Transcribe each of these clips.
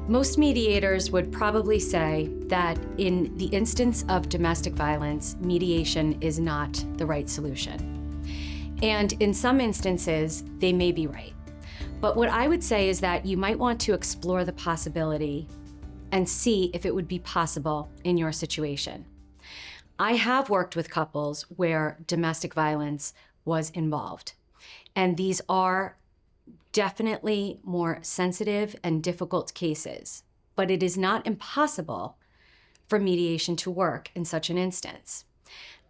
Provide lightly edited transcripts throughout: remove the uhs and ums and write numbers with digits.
Most mediators would probably say that in the instance of domestic violence, mediation is not the right solution. And in some instances, they may be right. But what I would say is that you might want to explore the possibility and see if it would be possible in your situation. I have worked with couples where domestic violence was involved, and these are definitely more sensitive and difficult cases, but it is not impossible for mediation to work in such an instance.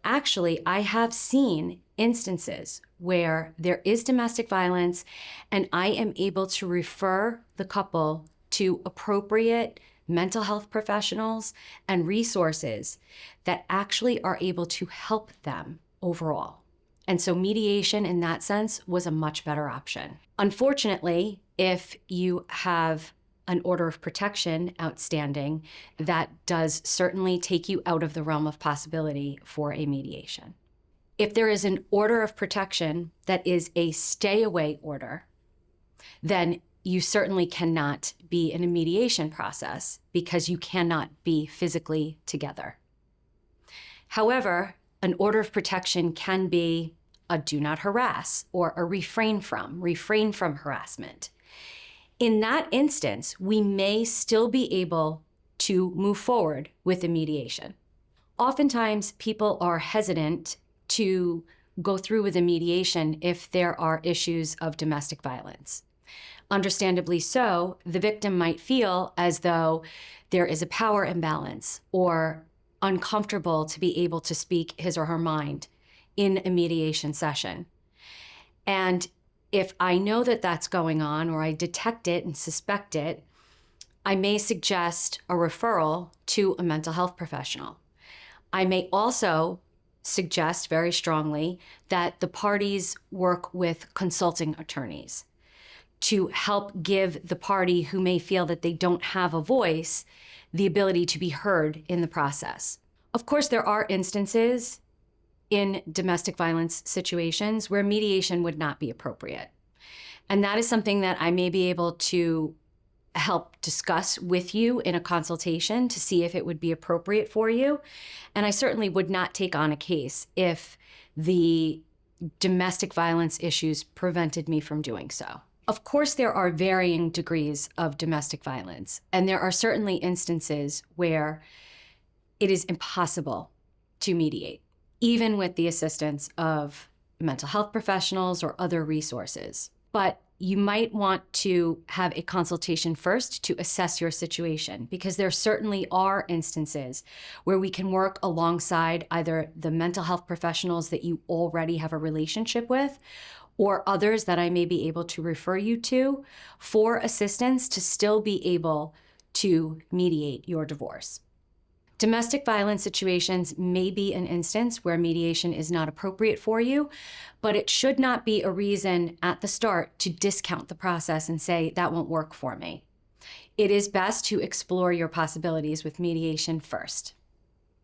Actually, I have seen instances where there is domestic violence and I am able to refer the couple to appropriate mental health professionals and resources that actually are able to help them overall. And so mediation in that sense was a much better option. Unfortunately, if you have an order of protection outstanding, that does certainly take you out of the realm of possibility for a mediation. If there is an order of protection that is a stay-away order, then you certainly cannot be in a mediation process because you cannot be physically together. However, an order of protection can be a do not harass or a refrain from harassment. In that instance, we may still be able to move forward with a mediation. Oftentimes, people are hesitant to go through with a mediation if there are issues of domestic violence. Understandably so, the victim might feel as though there is a power imbalance or uncomfortable to be able to speak his or her mind in a mediation session. And if I know that that's going on or I detect it and suspect it, I may suggest a referral to a mental health professional. I may also suggest very strongly that the parties work with consulting attorneys to help give the party who may feel that they don't have a voice the ability to be heard in the process. Of course, there are instances in domestic violence situations where mediation would not be appropriate. And that is something that I may be able to help discuss with you in a consultation to see if it would be appropriate for you. And I certainly would not take on a case if the domestic violence issues prevented me from doing so. Of course, there are varying degrees of domestic violence, and there are certainly instances where it is impossible to mediate, even with the assistance of mental health professionals or other resources. But you might want to have a consultation first to assess your situation, because there certainly are instances where we can work alongside either the mental health professionals that you already have a relationship with or others that I may be able to refer you to for assistance to still be able to mediate your divorce. Domestic violence situations may be an instance where mediation is not appropriate for you, but it should not be a reason at the start to discount the process and say, that won't work for me. It is best to explore your possibilities with mediation first.